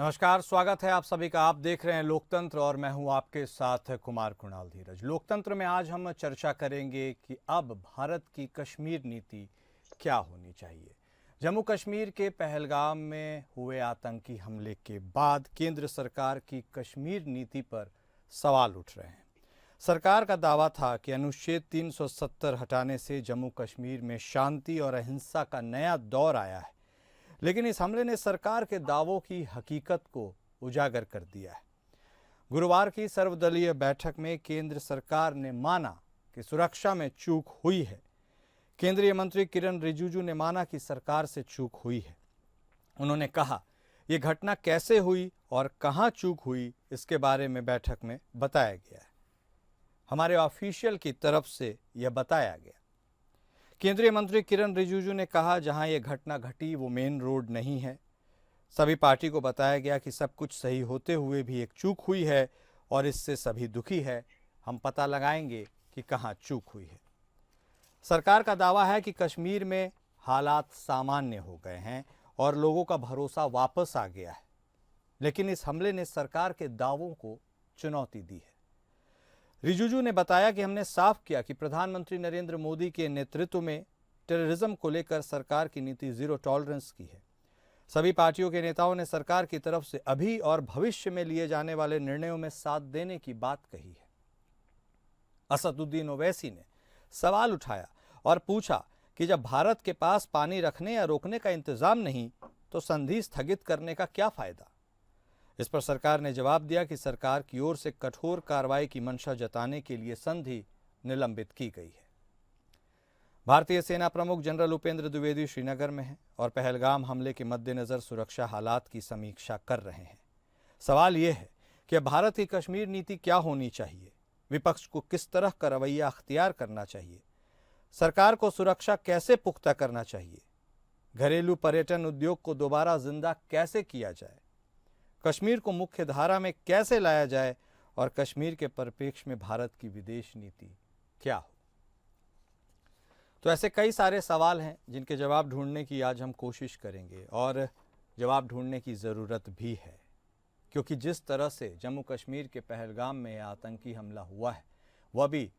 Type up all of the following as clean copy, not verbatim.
नमस्कार, स्वागत है आप सभी का। आप देख रहे हैं लोकतंत्र और मैं हूं आपके साथ कुमार कुणाल धीरज। लोकतंत्र में आज हम चर्चा करेंगे कि अब भारत की कश्मीर नीति क्या होनी चाहिए। जम्मू कश्मीर के पहलगाम में हुए आतंकी हमले के बाद केंद्र सरकार की कश्मीर नीति पर सवाल उठ रहे हैं। सरकार का दावा था कि अनुच्छेद 370 हटाने से जम्मू कश्मीर में शांति और अहिंसा का नया दौर आया है, लेकिन इस हमले ने सरकार के दावों की हकीकत को उजागर कर दिया है। गुरुवार की सर्वदलीय बैठक में केंद्र सरकार ने माना कि सुरक्षा में चूक हुई है। केंद्रीय मंत्री किरण रिजिजू ने माना कि सरकार से चूक हुई है। उन्होंने कहा, यह घटना कैसे हुई और कहां चूक हुई, इसके बारे में बैठक में बताया गया है। हमारे ऑफिशियल की तरफ से यह बताया गया। केंद्रीय मंत्री किरण रिजिजू ने कहा, जहां यह घटना घटी वो मेन रोड नहीं है। सभी पार्टी को बताया गया कि सब कुछ सही होते हुए भी एक चूक हुई है और इससे सभी दुखी है। हम पता लगाएंगे कि कहां चूक हुई है। सरकार का दावा है कि कश्मीर में हालात सामान्य हो गए हैं और लोगों का भरोसा वापस आ गया है, लेकिन इस हमले ने सरकार के दावों को चुनौती दी है। रिजिजू ने बताया कि हमने साफ किया कि प्रधानमंत्री नरेंद्र मोदी के नेतृत्व में टेररिज्म को लेकर सरकार की नीति जीरो टॉलरेंस की है। सभी पार्टियों के नेताओं ने सरकार की तरफ से अभी और भविष्य में लिए जाने वाले निर्णयों में साथ देने की बात कही है। असदुद्दीन ओवैसी ने सवाल उठाया और पूछा कि जब भारत के पास पानी रखने या रोकने का इंतजाम नहीं तो संधि स्थगित करने का क्या फायदा। इस पर सरकार ने जवाब दिया कि सरकार की ओर से कठोर कार्रवाई की मंशा जताने के लिए संधि निलंबित की गई है। भारतीय सेना प्रमुख जनरल उपेंद्र द्विवेदी श्रीनगर में हैं और पहलगाम हमले के मद्देनजर सुरक्षा हालात की समीक्षा कर रहे हैं। सवाल यह है कि भारत की कश्मीर नीति क्या होनी चाहिए, विपक्ष को किस तरह का रवैया अख्तियार करना चाहिए, सरकार को सुरक्षा कैसे पुख्ता करना चाहिए, घरेलू पर्यटन उद्योग को दोबारा जिंदा कैसे किया जाए, कश्मीर को मुख्य धारा में कैसे लाया जाए और कश्मीर के परिप्रेक्ष्य में भारत की विदेश नीति क्या हो। तो ऐसे कई सारे सवाल हैं जिनके जवाब ढूंढने की आज हम कोशिश करेंगे और जवाब ढूंढने की ज़रूरत भी है, क्योंकि जिस तरह से जम्मू कश्मीर के पहलगाम में आतंकी हमला हुआ है वह भी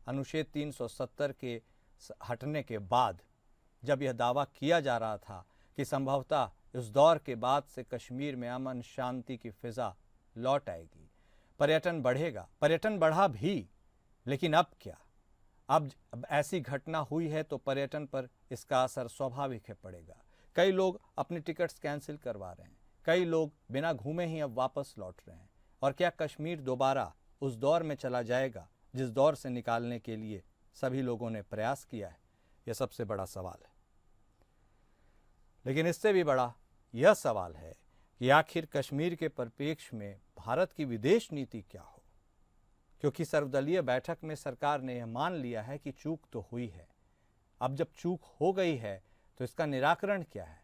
अनुच्छेद 370 के हटने के बाद, जब यह दावा किया जा रहा था कि संभवतः इस दौर के बाद से कश्मीर में अमन शांति की फिजा लौट आएगी, पर्यटन बढ़ेगा, पर्यटन बढ़ा भी, लेकिन अब क्या। अब ऐसी घटना हुई है तो पर्यटन पर इसका असर स्वाभाविक है पड़ेगा। कई लोग अपनी टिकट्स कैंसिल करवा रहे हैं, कई लोग बिना घूमे ही अब वापस लौट रहे हैं। और क्या कश्मीर दोबारा उस दौर में चला जाएगा जिस दौर से निकालने के लिए सभी लोगों ने प्रयास किया है? यह सबसे बड़ा सवाल है। लेकिन इससे भी बड़ा यह सवाल है कि आखिर कश्मीर के परिप्रेक्ष्य में भारत की विदेश नीति क्या हो, क्योंकि सर्वदलीय बैठक में सरकार ने यह मान लिया है कि चूक तो हुई है। अब जब चूक हो गई है तो इसका निराकरण क्या है,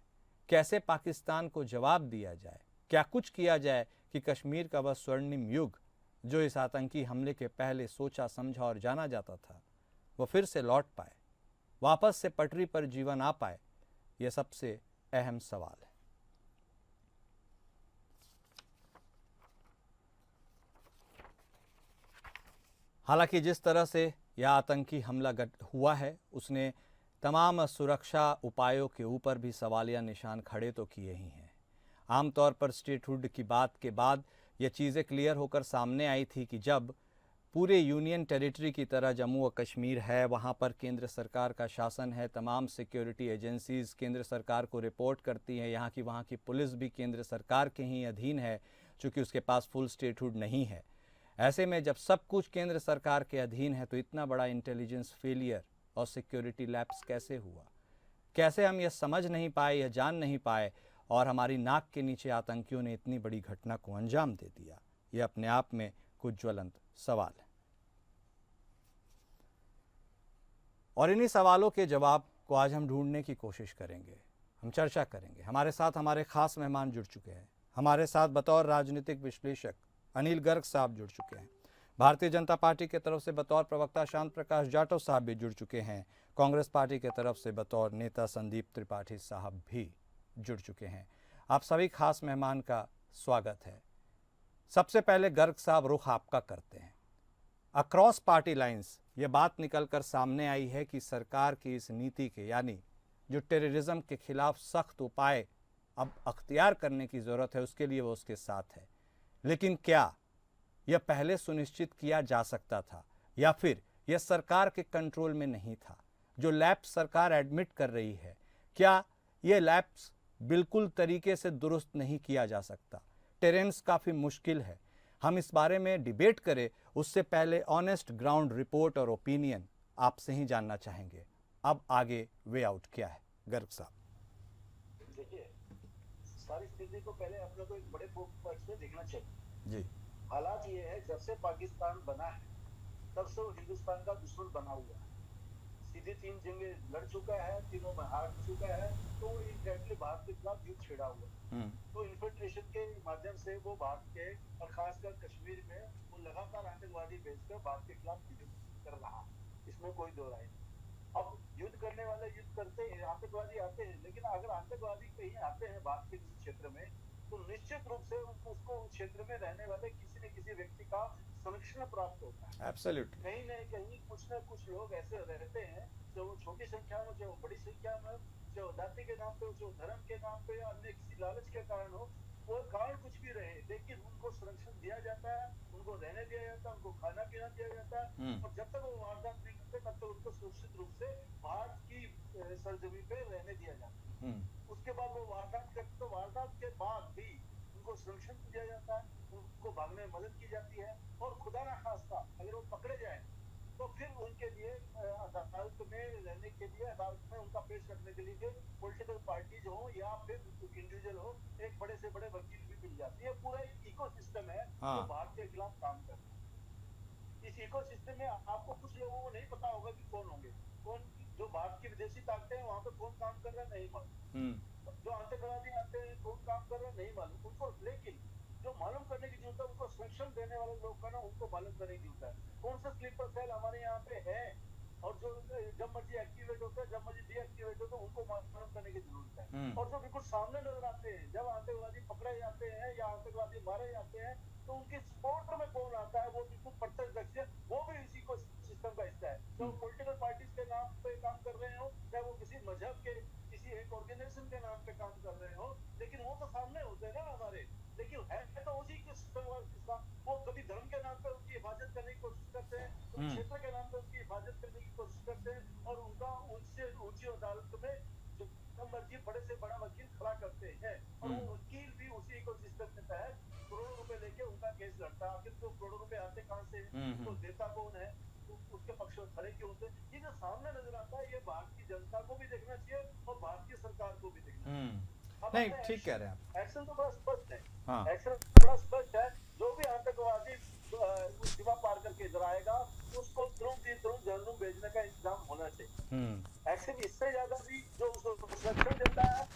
कैसे पाकिस्तान को जवाब दिया जाए, क्या कुछ किया जाए कि कश्मीर का वह स्वर्णिम युग जो इस आतंकी हमले के पहले सोचा समझा और जाना जाता था वह फिर से लौट पाए, वापस से पटरी पर जीवन आ पाए। यह सबसे अहम सवाल है। हालांकि जिस तरह से यह आतंकी हमला हुआ है उसने तमाम सुरक्षा उपायों के ऊपर भी सवालिया निशान खड़े तो किए ही हैं। आमतौर पर स्टेटहुड की बात के बाद यह चीज़ें क्लियर होकर सामने आई थी कि जब पूरे यूनियन टेरिटरी की तरह जम्मू और कश्मीर है, वहाँ पर केंद्र सरकार का शासन है, तमाम सिक्योरिटी एजेंसीज केंद्र सरकार को रिपोर्ट करती हैं, यहाँ की वहाँ की पुलिस भी केंद्र सरकार के ही अधीन है, चूँकि उसके पास फुल स्टेटहुड नहीं है। ऐसे में जब सब कुछ केंद्र सरकार के अधीन है तो इतना बड़ा इंटेलिजेंस फेलियर और सिक्योरिटी लैप्स कैसे हुआ, कैसे हम यह समझ नहीं पाए, यह जान नहीं पाए और हमारी नाक के नीचे आतंकियों ने इतनी बड़ी घटना को अंजाम दे दिया। यह अपने आप में कुछ ज्वलंत सवाल है और इन्हीं सवालों के जवाब को आज हम ढूंढने की कोशिश करेंगे, हम चर्चा करेंगे। हमारे साथ हमारे खास मेहमान जुड़ चुके हैं। हमारे साथ बतौर राजनीतिक विश्लेषक अनिल गर्ग साहब जुड़ चुके हैं। भारतीय जनता पार्टी के तरफ से बतौर प्रवक्ता शांत प्रकाश जाटव साहब भी जुड़ चुके हैं। कांग्रेस पार्टी के तरफ से बतौर नेता संदीप त्रिपाठी साहब भी जुड़ चुके हैं। आप सभी खास मेहमान का स्वागत है। सबसे पहले गर्ग साहब रुख आपका करते हैं। अक्रॉस पार्टी लाइंस ये बात निकलकर सामने आई है कि सरकार की इस नीति के यानी जो टेररिज्म के खिलाफ सख्त उपाय अब अख्तियार करने की ज़रूरत है उसके लिए वो उसके साथ है, लेकिन क्या यह पहले सुनिश्चित किया जा सकता था या फिर यह सरकार के कंट्रोल में नहीं था? जो लैप्स सरकार एडमिट कर रही है, क्या यह लैप्स बिल्कुल तरीके से दुरुस्त नहीं किया जा सकता? टेरेंस काफ़ी मुश्किल है। हम इस बारे में डिबेट करें उससे पहले ऑनेस्ट ग्राउंड रिपोर्ट और ओपिनियन आपसे ही जानना चाहेंगे। अब आगे वे आउट क्या है गर्ग साहब? देखिए, सारी स्थिति को पहले अपने को एक बड़े पक्ष में देखना चाहिए जी। हालात ये है, जब से पाकिस्तान बना है तब से वो हिंदुस्तान का दुश्मन बना हुआ है। सीधे 3 जंगें लड़ चुका है, तीनों में हार चुका है, तो वो इंडायरेक्टली भारत के खिलाफ युद्ध छेड़ा हुआ है। तो इन्फिल्ट्रेशन के माध्यम से वो भारत के और खासकर कश्मीर में वो लगातार आतंकवादी भेजकर भारत के खिलाफ युद्ध कर रहा है, इसमें कोई दो राय नहीं। अब युद्ध करने वाले युद्ध करते हैं, आतंकवादी आते हैं, लेकिन अगर आतंकवादी कहीं आते हैं भारत के किसी क्षेत्र में तो निश्चित रूप से उसको उस क्षेत्र में रहने वाले किसी न किसी व्यक्ति का संरक्षण प्राप्त होता है। एब्सोल्युटली। कहीं न कहीं कुछ न कुछ लोग ऐसे रहते हैं जो छोटी संख्या में, जो बड़ी संख्या में, जो जाति के नाम पे, जो धर्म के नाम पे या अन्य किसी लालच के कारण हो, वो कारण कुछ भी रहे, लेकिन उनको संरक्षण दिया जाता है, उनको रहने दिया जाता है, उनको खाना पीना दिया जाता है, और जब तक वो वारदात नहीं करते तब तक उनको सुरक्षित रूप से भारत की सरजमी पे रहने दिया जाता है। उसके बाद वो वारदात करते तो वारदात के बाद भी उनको संरक्षण दिया जाता है, उनको भागने में मदद की जाती है, और खुदा ना खास्ता अगर वो पकड़े जाए तो फिर उनके लिए अदालत में रहने के लिए, अदालत में उनका पेश रखने के लिए पॉलिटिकल पार्टीज हो या फिर इंडिविजुअल हो, एक बड़े से बड़े वकील भी मिल जाती है। पूरा एक इकोसिस्टम है जो भारत के खिलाफ काम कर रहा है। इस इकोसिस्टम में आपको कुछ लोगों को नहीं पता होगा कि कौन होंगे, कौन जो भारत की विदेशी ताकतें हैं वहां पे कौन काम कर रहा है नहीं मालूम, जो आतंकवादी आते हैं कौन काम कर रहा है नहीं मालूम उनको, लेकिन जो मालूम करने की जरूरत है उनको संरक्षण देने वाले लोग का ना उनको मालूम करने की जरूरत है। कौन सा स्लीपर सेल हमारे यहाँ पे है और जो जब मर्जी एक्टिवेट होता है, जब मर्जी डीएक्टिवेट होता है, उनको मालूम करने की जरूरत है। और जो बिल्कुल सामने नजर आते हैं, जब आतंकवादी पकड़े जाते हैं या आतंकवादी मारे जाते हैं तो उनके सपोर्ट में कौन आता है वो बिल्कुल प्रत्यक्ष है, वो भी इसी को सिस्टम का हिस्सा है। जो पॉलिटिकल पार्टीज के नाम पे काम कर रहे हो, चाहे वो किसी मजहब के किसी एक ऑर्गेनाइजेशन के नाम पे काम कर रहे हो, लेकिन वो तो सामने होते हैं ना हमारे, लेकिन है तो उसी के सिस्टम। वो कभी धर्म के नाम पे उनकी हिफाजत करने की कोशिश करते हैं, तो क्षेत्र के नाम पे उनकी हिफाजत करने की कोशिश करते हैं, और उनका उनसे ऊंची अदालत में जो मर्जी बड़े से बड़ा वकील खड़ा करते हैं, और वो वकील भी उसी इकोसिस्टम के तहत करोड़ों रुपए लेके उनका केस लड़ता है। आखिर तो करोड़ों रुपए आते कहाँ से, तो देता कौन है, उसके पक्ष में खड़े क्यों होते? ये जो सामने नजर आता है ये भारत की जनता को भी देखना चाहिए और भारतीय सरकार को भी देखना चाहिए। नहीं, ठीक कह रहे हैं आप। एक्शन तो बड़ा स्पष्ट है। हाँ। एक्शन बड़ा स्पष्ट है। जो भी आतंकवादी सीमा पार करके इधर आएगा उसको तुरंत जहन्नुम भेजने का इंतजाम होना चाहिए। एक्शन इससे ज्यादा भी जो संरक्षण देता है,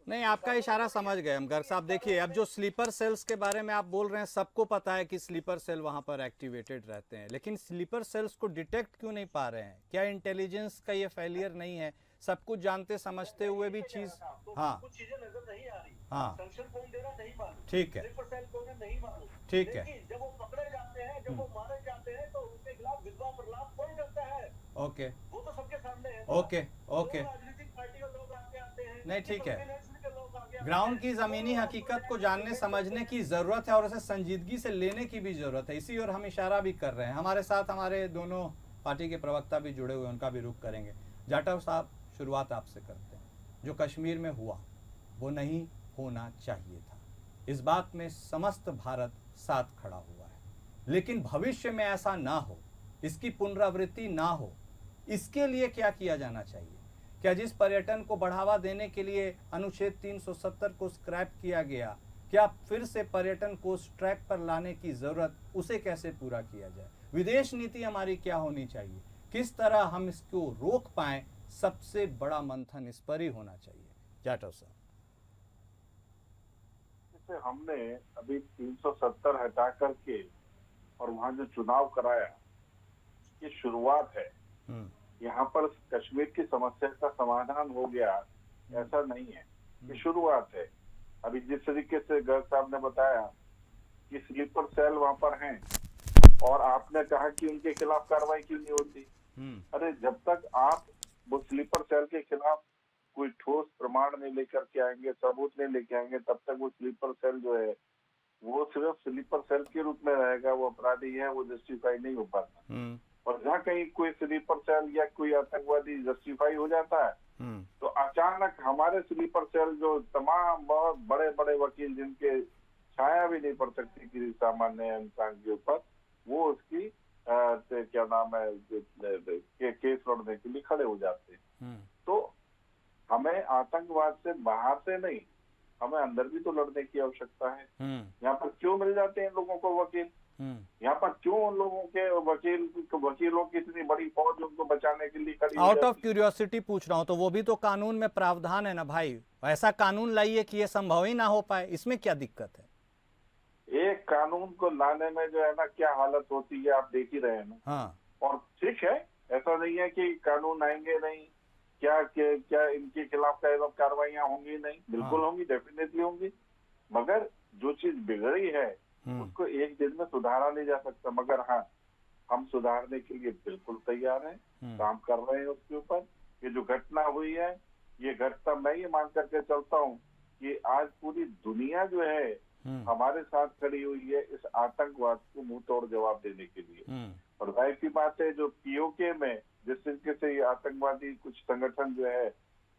नहीं, आपका इशारा समझ गए हम गर्ग साहब। देखिए, अब जो स्लीपर सेल्स के बारे में आप बोल रहे हैं, सबको पता है कि स्लीपर सेल वहां पर एक्टिवेटेड रहते हैं, लेकिन स्लीपर सेल्स को डिटेक्ट क्यों नहीं पा रहे हैं? क्या इंटेलिजेंस का ये फेलियर नहीं है? सब कुछ जानते समझते हुए भी चीज, हाँ, कुछ चीजें नजर नहीं आ रही, हाँ, संरक्षण कौन दे रहा नहीं मालूम, ठीक है, स्लीपर सेल कौन है नहीं मालूम, ठीक है, लेकिन जब वो पकड़े जाते हैं, जब वो मारे जाते हैं, तो उनके खिलाफ विधवा प्रलाप कौन करता है? ओके, वो तो सबके सामने है। ओके, ओके, राजनीतिक पार्टी के लोग आते हैं, नहीं, ठीक है। ग्राउंड की जमीनी हकीकत को जानने समझने की जरूरत है और उसे संजीदगी से लेने की भी जरूरत है। इसी और हम इशारा भी कर रहे हैं। हमारे साथ हमारे दोनों पार्टी के प्रवक्ता भी जुड़े हुए, उनका भी रुख करेंगे। जाटव साहब, शुरुआत आपसे करते हैं। जो कश्मीर में हुआ वो नहीं होना चाहिए था, इस बात में समस्त भारत साथ खड़ा हुआ है, लेकिन भविष्य में ऐसा ना हो, इसकी पुनरावृत्ति ना हो, इसके लिए क्या किया जाना चाहिए? क्या जिस पर्यटन को बढ़ावा देने के लिए अनुच्छेद 370 को स्क्रैप किया गया, क्या फिर से पर्यटन को उस ट्रैक पर लाने की जरूरत, उसे कैसे पूरा किया जाए? विदेश नीति हमारी क्या होनी चाहिए? किस तरह हम इसको रोक पाएं? सबसे बड़ा मंथन इस पर ही होना चाहिए। जाटव साहब, जैसे हमने अभी 370 हटा करके और वहां जो चुनाव कराया, ये शुरुआत है। यहाँ पर कश्मीर की समस्या का समाधान हो गया ऐसा नहीं है, ये शुरुआत है। अभी जिस तरीके से गर्ग साहब ने बताया कि स्लीपर सेल वहां पर हैं और आपने कहा कि उनके खिलाफ कार्रवाई क्यों नहीं होती। अरे जब तक आप वो स्लीपर सेल के खिलाफ कोई ठोस प्रमाण नहीं लेकर के आएंगे, सबूत नहीं लेके आएंगे, तब तक वो स्लीपर सेल जो है वो सिर्फ स्लीपर सेल के रूप में रहेगा, वो अपराधी है, वो जस्टिफाई नहीं हो पाता। और जहाँ कहीं कोई स्लीपर सेल या कोई आतंकवादी जस्टिफाई हो जाता है तो अचानक हमारे स्लीपर सेल जो तमाम बहुत बड़े बड़े वकील जिनके छाया भी नहीं पड़ सकती किसी सामान्य इंसान के ऊपर, वो उसकी क्या नाम है केस लड़ने के लिए खड़े हो जाते हैं। तो हमें आतंकवाद से बाहर से नहीं, हमें अंदर भी तो लड़ने की आवश्यकता है। यहाँ पर क्यों मिल जाते हैं लोगों को वकील, यहाँ पर क्यों उन लोगों के वकीलों की इतनी बड़ी फौज उनको बचाने के लिए खड़ी? आउट ऑफ क्यूरियोसिटी पूछ रहा हूँ, तो वो भी तो कानून में प्रावधान है ना भाई, ऐसा कानून लाइए कि ये संभव ही ना हो पाए, इसमें क्या दिक्कत है? एक कानून को लाने में जो है ना क्या हालत होती है आप देख ही रहे हैं ना। हाँ। और ठीक है, ऐसा नहीं है कि कानून आएंगे नहीं, क्या इनके खिलाफ कार्रवाइयां होंगी नहीं, बिल्कुल होंगी, डेफिनेटली होंगी, मगर जो चीज बिगड़ी है उसको एक दिन में सुधारा नहीं जा सकता। मगर हाँ, हम सुधारने के लिए बिल्कुल तैयार हैं, काम कर रहे हैं उसके ऊपर। ये जो घटना हुई है, ये घटना मैं ये मान करके चलता हूँ कि आज पूरी दुनिया जो है हमारे साथ खड़ी हुई है इस आतंकवाद को मुंह तोड़ जवाब देने के लिए। और जाहिर सी बात है, जो पीओके में जिस तरीके से ये आतंकवादी कुछ संगठन जो है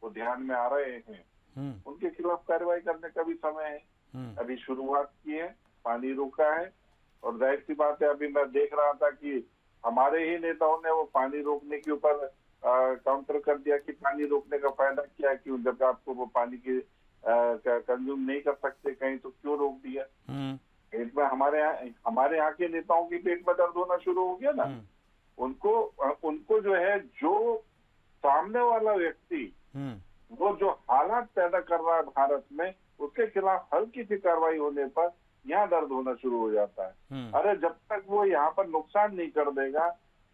वो ध्यान में आ रहे हैं, उनके खिलाफ कार्रवाई करने का भी समय है। अभी शुरुआत की है, पानी रोका है, और जाहिर सी बात है अभी मैं देख रहा था कि हमारे ही नेताओं ने वो पानी रोकने के ऊपर काउंटर कर दिया कि पानी रोकने का फायदा क्या है, क्यों जब आपको वो पानी की कंज्यूम नहीं कर सकते कहीं तो क्यों रोक दिया। पेट में हमारे यहाँ के नेताओं की पेट में दर्द होना शुरू हो गया ना, उनको जो है, जो सामने वाला व्यक्ति वो जो हालात पैदा कर रहा है भारत में, उसके खिलाफ हल्की सी कार्रवाई होने पर यहाँ दर्द होना शुरू हो जाता है। अरे जब तक वो यहाँ पर नुकसान नहीं कर देगा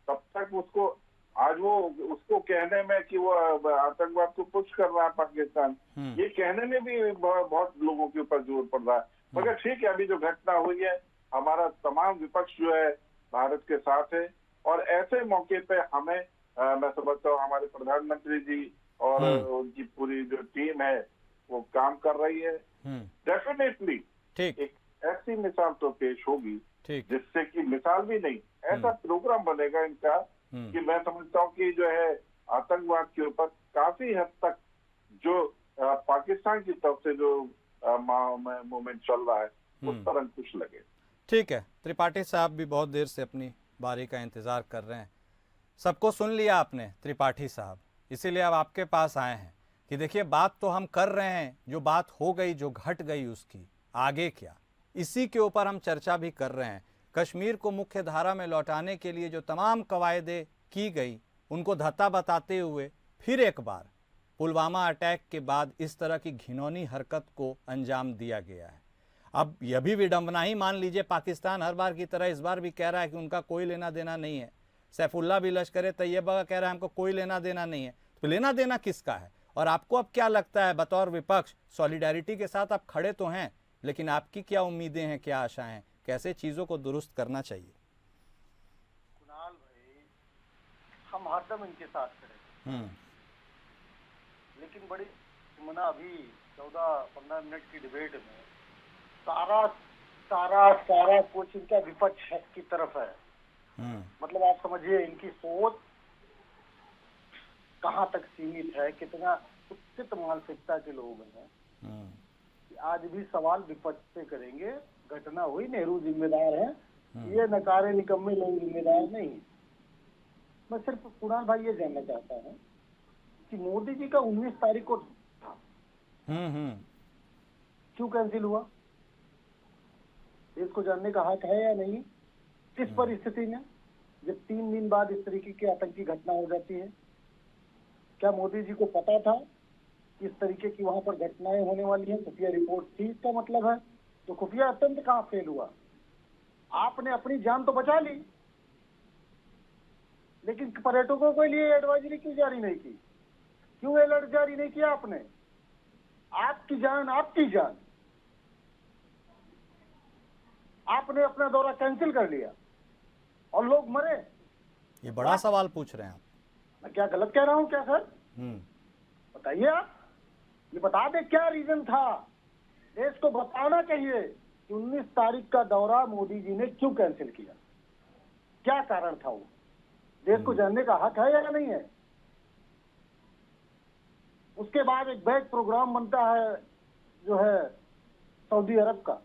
तब तक उसको, आज वो उसको कहने में कि वो आतंकवाद को पुश कर रहा है पाकिस्तान, ये कहने में भी बहुत लोगों के ऊपर जोर पड़ रहा है। मगर ठीक है, अभी जो घटना हुई है, हमारा तमाम विपक्ष जो है भारत के साथ है, और ऐसे मौके पे हमें मैं समझता हूँ हमारे प्रधानमंत्री जी और उनकी पूरी जो टीम है वो काम कर रही है। डेफिनेटली एक ऐसी मिसाल तो पेश होगी जिससे कि मिसाल भी नहीं, ऐसा प्रोग्राम बनेगा इनका कि मैं समझता हूँ कि जो है आतंकवाद के ऊपर काफी हद तक जो पाकिस्तान की तरफ से जो मूवमेंट चल रहा है उस पर अंकुश लगे। ठीक है, त्रिपाठी साहब भी बहुत देर से अपनी बारी का इंतजार कर रहे हैं। सबको सुन लिया आपने त्रिपाठी साहब, इसीलिए अब आपके पास आए हैं कि देखिए बात तो हम कर रहे हैं, जो बात हो गई, जो घट गई, उसकी आगे क्या, इसी के ऊपर हम चर्चा भी कर रहे हैं। कश्मीर को मुख्य धारा में लौटाने के लिए जो तमाम कवायदे की गई उनको धत्ता बताते हुए फिर एक बार पुलवामा अटैक के बाद इस तरह की घिनौनी हरकत को अंजाम दिया गया है। अब यह भी विडंबना ही मान लीजिए, पाकिस्तान हर बार की तरह इस बार भी कह रहा है कि उनका कोई लेना देना नहीं है। सैफुल्ला भी लश्कर तैयबा का कह रहा है हमको कोई लेना देना नहीं है। तो लेना देना किसका है? और आपको अब क्या लगता है, बतौर विपक्ष सॉलिडारिटी के साथ आप खड़े तो हैं, लेकिन आपकी क्या उम्मीदें हैं, क्या आशाएं हैं, कैसे चीजों को दुरुस्त करना चाहिए? कुणाल भाई, हम हरदम इनके साथ खड़े, लेकिन बड़ी मना अभी 14-15 मिनट की डिबेट में सारा कुछ इनका विपक्ष की तरफ है। मतलब आप समझिए इनकी सोच कहाँ तक सीमित है, कितना कुत्सित मानसिकता के लोग हैं। आज भी सवाल विपक्ष से करेंगे, घटना हुई, नेहरू जिम्मेदार है, ये नकारे निकम्मे लोग जिम्मेदार नहीं। मैं सिर्फ कुणाल भाई ये जानना चाहता हूँ कि मोदी जी का 19 तारीख को था, क्यों कैंसिल हुआ? इसको जानने का हक है या नहीं? किस परिस्थिति में, जब 3 दिन बाद इस तरीके की आतंकी घटना हो जाती है? क्या मोदी जी को पता था कि इस तरीके की वहां पर घटनाएं होने वाली हैं? खुफिया रिपोर्ट थी, इसका मतलब है। तो खुफिया अत्यंत कहाँ फेल हुआ? आपने अपनी जान तो बचा ली, लेकिन पर्यटकों के लिए एडवाइजरी क्यों जारी नहीं की? क्यों अलर्ट जारी नहीं किया आपने? आपकी जान आपकी जान, आपने अपना दौरा कैंसिल कर लिया और लोग मरे। ये बड़ा सवाल पूछ रहे हैं आप। मैं क्या गलत कह रहा हूं क्या सर? हम्म। बताइए आप, ये बता दे क्या रीजन था। देश को बताना चाहिए कि 19 तारीख का दौरा मोदी जी ने क्यों कैंसिल किया, क्या कारण था वो। देश को जानने का हक है या नहीं है। उसके बाद एक बैक प्रोग्राम बनता है जो है सऊदी अरब का।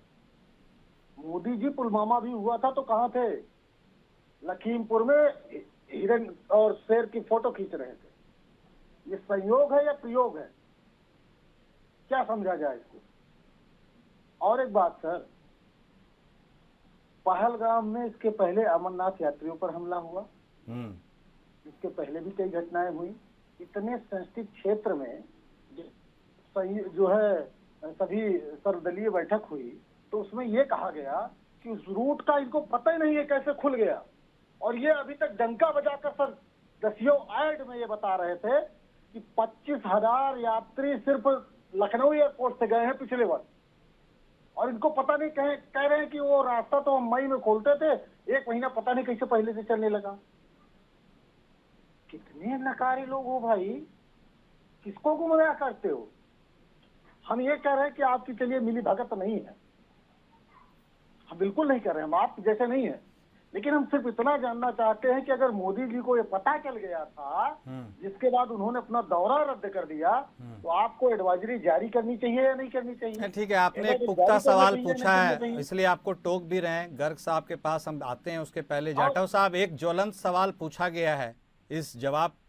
मोदी जी पुलवामा भी हुआ था तो कहाँ थे? लखीमपुर में हिरन और शेर की फोटो खींच रहे थे। ये संयोग है या प्रयोग है, क्या समझा जाए इसको। और एक बात सर, पहलगाम में इसके पहले अमरनाथ यात्रियों पर हमला हुआ, इसके पहले भी कई घटनाएं हुई। इतने सेंसिटिव क्षेत्र में जो है सभी सर्वदलीय बैठक हुई तो उसमें ये कहा गया कि उस रूट का इनको पता ही नहीं है कैसे खुल गया। और ये अभी तक डंका बजाकर सर दसियों ऐड में ये बता रहे थे कि 25,000 यात्री सिर्फ लखनऊ एयरपोर्ट से गए हैं पिछले वर्ष, और इनको पता नहीं कह रहे हैं कि वो रास्ता तो हम मई में खोलते थे, 1 महीना पता नहीं कैसे पहले से चलने लगा। कितने नकारे लोग हो भाई, किसको गुमराह करते हो। हम ये कह रहे हैं कि आपकी चलिए मिली भगत नहीं है, हम बिल्कुल नहीं कर रहे, हम आप जैसे नहीं है, लेकिन हम सिर्फ इतना जानना चाहते हैं कि अगर मोदी जी को ये पता चल गया था जिसके बाद उन्होंने अपना दौरा रद्द कर दिया तो आपको एडवाइजरी जारी करनी चाहिए या नहीं करनी चाहिए। ठीक है, आपने एक पुख्ता सवाल पूछा है इसलिए आपको टोक भी रहे हैं। गर्ग साहब के पास हम आते हैं, उसके पहले जाटव साहब एक ज्वलंत सवाल पूछा गया है, इस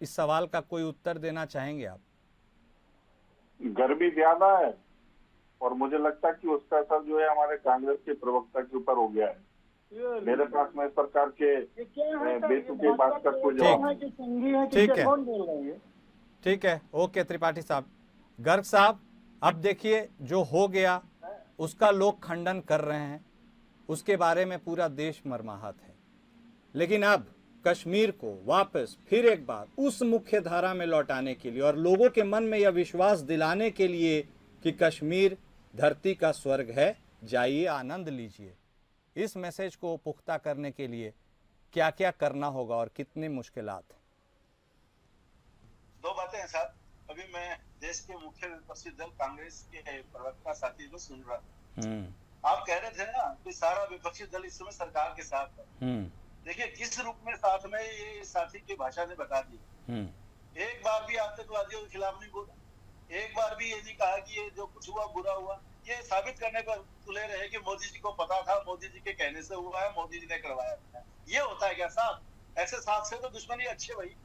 सवाल का कोई उत्तर देना चाहेंगे आप? गर्मी ज्यादा है और मुझे लगता है कि उसका असर जो है हमारे कांग्रेस के प्रवक्ता के ऊपर हो गया है। मेरे पास में सरकार के बेतुके बात का कोई जवाब नहीं। ठीक है, ओके त्रिपाठी साहब। गर्ग साहब, अब देखिए जो हो गया उसका लोग खंडन कर रहे हैं, उसके बारे में पूरा देश मर्माहत है, लेकिन अब कश्मीर को वापस फिर एक बार उस मुख्य धारा में लौटाने के लिए और लोगों के मन में यह विश्वास दिलाने के लिए कि कश्मीर धरती का स्वर्ग है, जाइए आनंद लीजिए, इस मैसेज को पुख्ता करने के लिए क्या क्या करना होगा और कितनी मुश्किलात? दो बातें हैं साहब। अभी मैं देश के मुख्य विपक्षी दल कांग्रेस के प्रवक्ता साथी को सुन रहा था। आप कह रहे थे ना कि सारा विपक्षी दल इस समय सरकार के साथ है। देखिए किस रूप में साथ में ये साथी की भाषा ने बता दी। एक बार भी आतंकवादियों के खिलाफ नहीं बोला, एक बार भी ये नहीं कहा कि ये जो कुछ हुआ बुरा हुआ। ये साबित करने पर तुले रहे कि मोदी जी को पता था, मोदी जी के कहने से हुआ है, मोदी जी ने करवाया है। ये होता है क्या साहब? ऐसे साथ से तो दुश्मनी अच्छी भाई,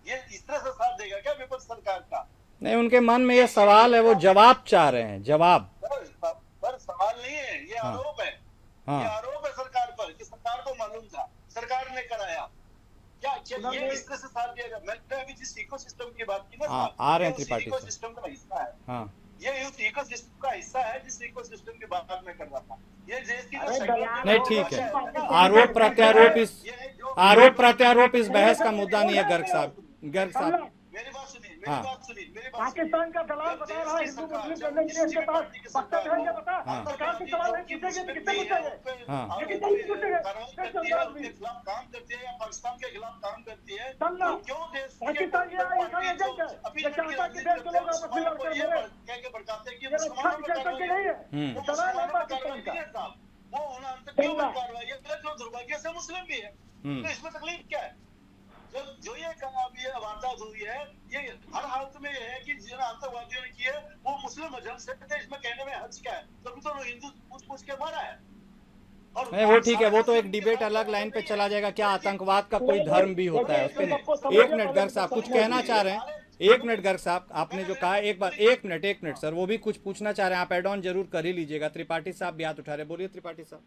ये इस तरह से साथ देगा क्या विपक्ष सरकार का? नहीं, उनके मन में ये सवाल है, वो जवाब चाह रहे हैं, जवाब। पर सवाल नहीं है, ये आरोप है। ये आरोप है सरकार पर कि सरकार को मालूम था, सरकार ने कराया। क्या ये इस तरह से साथ दिया जाए? मैंने अभी जिस इकोसिस्टम की बात की ना, आ रहे हैं त्रिपाठी इकोसिस्टम का हिस्सा है। ये उस इकोसिस्टम का हिस्सा है जिस इकोसिस्टम की बात मैं कर रहा था। ये देश की नहीं, ठीक है, आरोप प्रत्यारोप इस बहस का मुद्दा नहीं है। गर्ग साहब, मेरी बात सुनिए, पाकिस्तान का दलाल बता रहा है हिंदू मुस्लिम करने के लिए इसके पास पक्का है क्या पता? सरकार के सवाल नहीं पूछेंगे तो किससे पूछेंगे? काम करती है या पाकिस्तान के खिलाफ काम करती है, क्यों देश पाकिस्तान ये एजेंट है, अभी चाहता कि देश के लोग आपस में लड़कर मरे, कह के भड़काते कि मुसलमानों पर कार्रवाई नहीं है, मुसलमानों पर कार्रवाई नहीं है साहब। वो होना क्यों कार्रवाई है? जो दुर्भाग्य से मुस्लिम भी है, तो इसमें तकलीफ क्या है? जो ये वारदात हुई है, ये हर हालत में ये है कि जिन आतंकवादियों ने किए वो मुस्लिम मजहब से थे। इसमें कहने में हर्ज क्या है? तभी तो हिंदू पूछ के मारा है। नहीं, वो ठीक है, वो तो एक डिबेट अलग लाइन पे चला जाएगा। क्या आतंकवाद का कोई धर्म भी होता है? उसके एक मिनट गर्ग साहब कुछ कहना चाह रहे हैं, एक मिनट गर्ग साहब, आपने जो कहा एक मिनट सर, वो भी कुछ पूछना चाह रहे हैं, आप एड ऑन जरूर कर ही लीजिएगा। त्रिपाठी साहब भी हाथ उठा रहे, बोलिए त्रिपाठी साहब।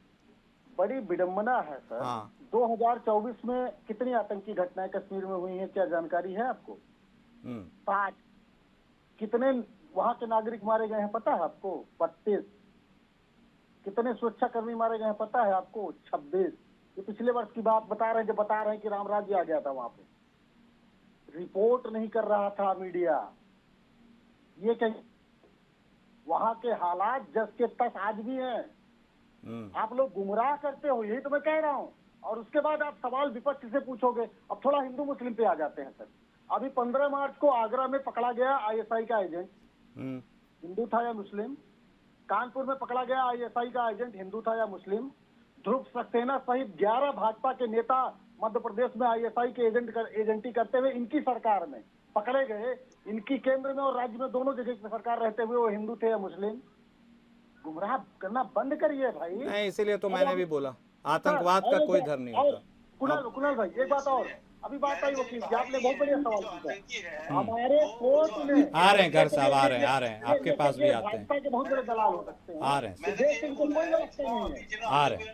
बड़ी विडम्बना है सर। 2024 में कितनी आतंकी घटनाएं कश्मीर में हुई हैं, क्या जानकारी है आपको? 5। कितने वहां के नागरिक मारे गए हैं पता है आपको? 32। कितने सुरक्षाकर्मी मारे गए हैं पता है आपको? 26। ये पिछले वर्ष की बात बता रहे हैं, जब बता रहे हैं कि राम राज्य आ गया था वहां पे। रिपोर्ट नहीं कर रहा था मीडिया, ये कहीं वहाँ के हालात जस के तस आज भी हैं। आप लोग गुमराह करते हो, यही तो मैं कह रहा हूँ। और उसके बाद आप सवाल विपक्ष से पूछोगे। अब थोड़ा हिंदू मुस्लिम पे आ जाते हैं सर। अभी 15 मार्च को आगरा में पकड़ा गया आईएसआई का एजेंट, हिंदू था या मुस्लिम। कानपुर में पकड़ा गया आईएसआई का एजेंट, हिंदू था या मुस्लिम। ध्रुव सक्सेना सहित 11 भाजपा के नेता मध्य प्रदेश में आईएसआई के एजेंटी करते हुए इनकी सरकार में पकड़े गए। इनकी केंद्र में और राज्य में दोनों जगह की सरकार रहते हुए वो हिंदू थे या मुस्लिम। गुमराह करना बंद करिए भाई। नहीं, इसीलिए तो मैंने भी बोला आतंकवाद का कोई धर्म नहीं होता। कुणाल भाई एक बात और, अभी बात आई वकील की, आपने बहुत बढ़िया सवाल पूछा। हमारे कोर्ट में आ रहे हैं घर साहब, आ रहे हैं आपके पास भी आते हैं। भाजपा के बहुत बड़े दलाल हो सकते हैं, आ रहे हैं देश से इनको कोई व्यवस्था नहीं है। आ रहे हैं।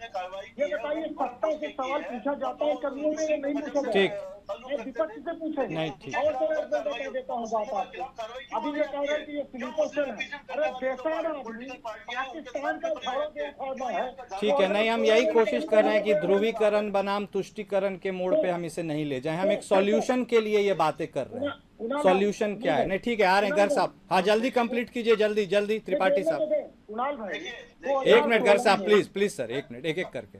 ये बताइए, सत्ता से सवाल पूछा जाता है, कर्मियों में नहीं पूछा जाता। ठीक। विपक्ष से पूछेंगे। नहीं, ठीक। और सर मैं बता देता हूँ बात आपको। अभी ये कह रहे हैं कि ये स्लीपर सेल है। अरे बेसान आदमी, पाकिस्तान का उखाड़ा के उखाड़ना है। ठीक है, नहीं हम यही कोशिश कर रहे हैं कि ध्रुवीकरण बनाम तुष्टीकरण के मोड़ पे हम इसे नहीं ले जाएं। हम एक सॉल्यूशन के लिए ये बातें कर रहे हैं। सॉल्यूशन क्या है? नहीं ठीक है, आ रहे हैं घर साहब। हाँ जल्दी कंप्लीट कीजिए, जल्दी जल्दी त्रिपाठी साहब। कुणाल भाई 1 मिनट घर साहब, प्लीज सर 1 मिनट, एक एक करके।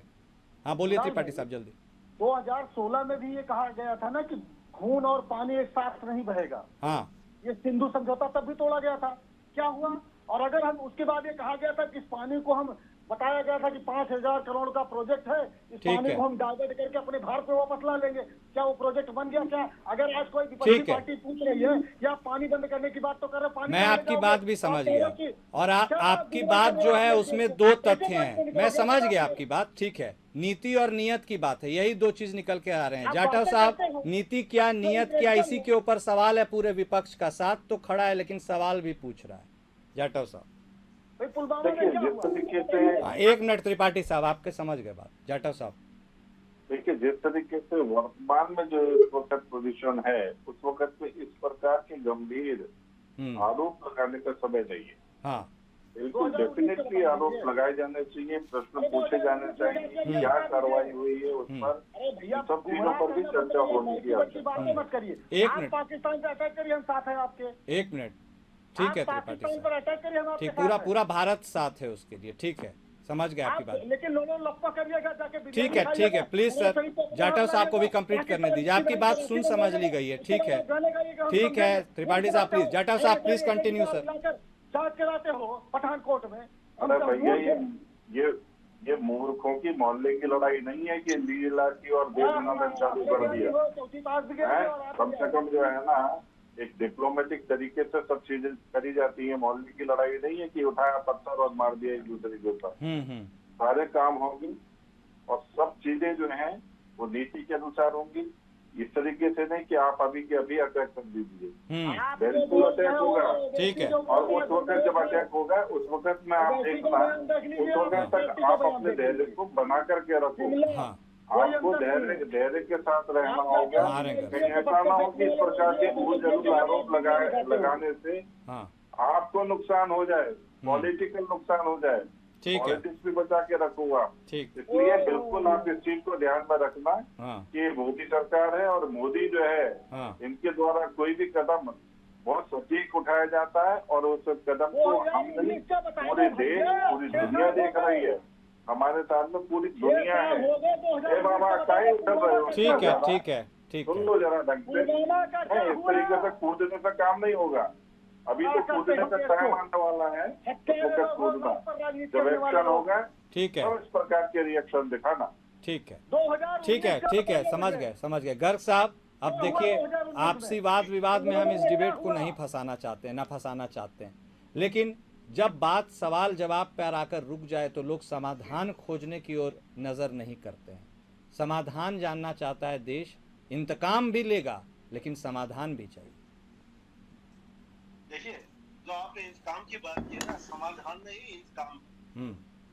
हाँ बोलिए त्रिपाठी साहब जल्दी। 2016 में भी ये कहा गया था ना कि खून और पानी एक साथ नहीं बहेगा। हाँ ये सिंधु समझौता तब भी तोड़ा गया था, क्या हुआ? और अगर हम उसके बाद ये कहा गया था कि इस पानी को हम, बताया गया था कि 5,000 करोड़ का प्रोजेक्ट है, इस ठीक पानी है। को हम डाइवर्ट करके अपने भारत पे वापस ला लेंगे। क्या वो प्रोजेक्ट बन गया? क्या अगर आज कोई विपक्षी ठीक है। पार्टी पूछ रही है या पानी बंद करने की बात तो कर रहे, पानी मैं कहाँ ले आपकी जाओगे? बात भी आप समझ कह रहे गया हो कि- और क्या आपकी गुमराह बात कर जो रहे है हो? उसमें आप 2 कैसे तथ्य बात हैं। करेंगे? मैं समझ कैसे गया बात आपकी बात, ठीक है। नीति और नियत की बात है, यही 2 चीज निकल के आ रहे हैं। आप जाटव बातें साहब, करते हो। नीति क्या नियत क्या, इसी के ऊपर सवाल है। पूरे विपक्ष का साथ तो खड़ा है लेकिन सवाल भी पूछ रहा है जाटव साहब। भाई पुलवामा में देखिए क्या जिस हुआ? तरीके से हाँ, 1 मिनट त्रिपाठी साहब, आपके समझ गए बात। जाटव साहब देखिए जिस तरीके से वर्तमान में जो इस वक्त पोजीशन है, उस वक्त में इस प्रकार के गंभीर आरोप लगाने का समय नहीं है। हाँ बिल्कुल डेफिनेटली आरोप लगाए जाने चाहिए, प्रश्न पूछे जाने चाहिए, क्या कार्रवाई हुई है उस पर, अरे भैया, सब चीजों पर भी चर्चा होनी की की बातें मत करिए। एक आप मिनट। पाकिस्तान पे अटैक करिए, हम साथ हैं आपके। 1 मिनट, ठीक है आप त्रिपाठी पाकिस्तान साहब, पर अटैक करिए, हम आपके ठीक। साथ पूरा हैं। पूरा भारत साथ है उसके लिए, ठीक है, समझ गए आपकी आप बात। लेकिन लोगों लप्पा करिएगा जाके बिरयानी ठीक है खाइएगा। प्लीज अरे सर। सही तो जाटव साहब को भी कंप्लीट करने दीजिए। आपकी बात सुन समझ ली गई है, ठीक है ठीक है। त्रिपाठी साहब प्लीज, जाटव साहब प्लीज कंटिन्यू सर। चार्ज कराते हो पठानकोट में। अरे भैया ये मूर्खों की मोहल्ले की लड़ाई नहीं है कि लीला की और देवनाथ चालू कर दिया है। कम से कम जो है ना, एक डिप्लोमेटिक तरीके से सब चीजें करी जाती है। मोहल्ले की लड़ाई नहीं है कि उठाया पत्थर और मार दिया एक दूसरे के ऊपर। सारे काम होंगे और सब चीजें जो हैं वो नीति के अनुसार होंगी। इस तरीके से नहीं कि आप अभी के अभी अटैक कर दीजिए। बिल्कुल अटैक होगा, ठीक है। और उस वक्त जब अटैक होगा उस वक्त में आप देखना, उस वक्त तक आप अपने धैर्य को बना करके रखो। हाँ आपको धैर्य के साथ रहना होगा। मारेंगे। कहीं ऐसा ना हो कि इस प्रकार के भूल आरोप लगाने से हाँ आपको नुकसान हो जाए, पॉलिटिकल नुकसान हो जाए। ठीक है, पॉलिटिक्स भी बचा के रखूंगा। ठीक। इसलिए बिल्कुल आप इस चीज को ध्यान में रखना हाँ कि मोदी सरकार है और मोदी जो है, हाँ इनके द्वारा कोई भी कदम बहुत सटीक उठाया जाता है और उस कदम को हम नहीं, पूरे देश पूरी दुनिया देख रही है। हमारे साथ में पूरी दुनिया है। ए बाबा काहे उठल रहे हो? ठीक है ठीक है ठीक सुन है। लो जरा ढंग से। नहीं, इस तरीके से कूदने से काम नहीं होगा। अभी तो कूदने का टाइम आने वाला है, तो कूदना जब एक्शन होगा ठीक है तो इस प्रकार के रिएक्शन दिखाना। ठीक है ठीक है, समझ गए गर्ग साहब। अब देखिए, आपसी वाद विवाद में हम इस डिबेट को नहीं फंसाना चाहते हैं, ना फंसाना चाहते हैं, लेकिन जब बात सवाल जवाब पर आकर रुक जाए तो लोग समाधान खोजने की ओर नजर नहीं करते हैं। समाधान जानना चाहता है देश, इंतकाम भी लेगा लेकिन समाधान भी चाहिए। देखिए, जो आपने इंतकाम की बात की ना, समाधान नहीं इंतकाम,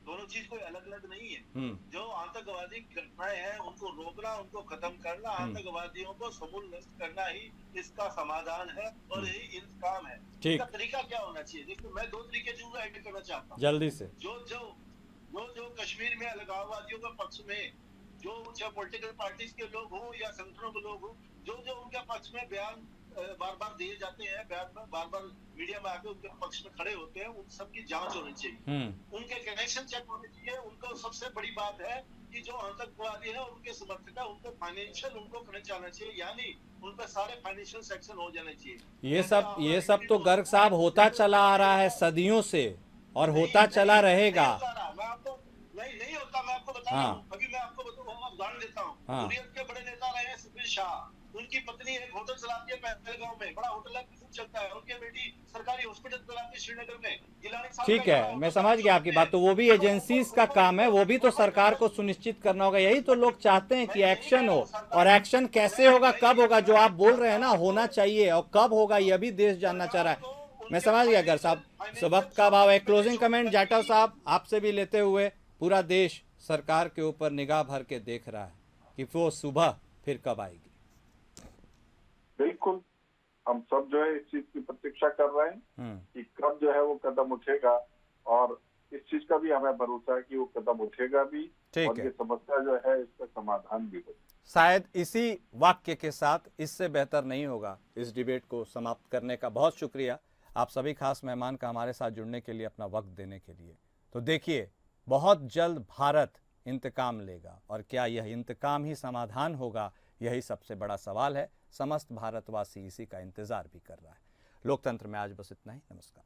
दोनों चीज कोई अलग अलग नहीं है। जो आतंकवादी घटनाएं हैं उनको रोकना, उनको खत्म करना, आतंकवादियों को समूल नष्ट करना ही इसका समाधान है और यही इंतकाम है। इसका तरीका क्या होना चाहिए? देखिए, मैं 2 तरीके जरूर ऐड करना चाहता हूँ जल्दी से। जो कश्मीर में अलगाववादियों के पक्ष में जो चाहे पॉलिटिकल पार्टीज के लोग हो या संगठनों के लोग हो, जो जो उनके पक्ष में बयान बार बार दिए जाते हैं, बयान में बार बार मीडिया में आके उनके पक्ष में खड़े होते हैं, उन सबकी जांच होनी चाहिए, उनके कनेक्शन चेक होने चाहिए। उनको सबसे बड़ी बात है कि जो आतंकवादी है उनके समर्थक है, उनको फाइनेंशियल उनको कनेक्ट जाना चाहिए, यानी उन पर सारे फाइनेंशियल सेक्शन हो जाने चाहिए। ये सब तो गर्ग साहब होता चला आ रहा है सदियों से, और होता चला रहेगा। मैं आपको नहीं होता, मैं आपको बता रहा हूँ। अभी मैं आपको उदाहरण देता हूँ। हुर्रियत के बड़े नेता रहे हैं सुखबीर शाह, उनकी पत्नी एक होटल चलाती है पहलगांव में, बड़ा होटल है, चलता है। उनकी बेटी सरकारी हॉस्पिटल चलाती है श्रीनगर में। गिलानी साहब ठीक है, मैं समझ गया आपकी बात। तो वो भी एजेंसीज का काम है, वो भी तो सरकार को सुनिश्चित करना होगा। यही तो लोग चाहते हैं कि एक्शन हो, और एक्शन कैसे होगा, कब होगा, जो आप बोल रहे हैं ना होना चाहिए, और कब होगा यह भी देश जानना चाह रहा है। मैं समझ गया गर्ग साहब, वक्त का अभाव है। क्लोजिंग कमेंट जाटव साहब आपसे भी लेते हुए, पूरा देश सरकार के ऊपर निगाह भर के देख रहा है कि वो सुबह फिर कब आएगी। बिल्कुल, हम सब जो है इस चीज की प्रतीक्षा कर रहे हैं कि कब जो है वो कदम उठेगा, और इस चीज का भी हमें भरोसा है कि वो कदम उठेगा भी, और ये समस्या जो है इसका समाधान भी होगा। शायद इसी वाक्य के साथ इससे बेहतर नहीं होगा इस डिबेट को समाप्त करने का। बहुत शुक्रिया आप सभी खास मेहमान का हमारे साथ जुड़ने के लिए, अपना वक्त देने के लिए। तो देखिए, बहुत जल्द भारत इंतकाम लेगा, और क्या यह इंतकाम ही समाधान होगा, यही सबसे बड़ा सवाल है। समस्त भारतवासी इसी का इंतजार भी कर रहा है। लोकतंत्र में आज बस इतना ही। नमस्कार।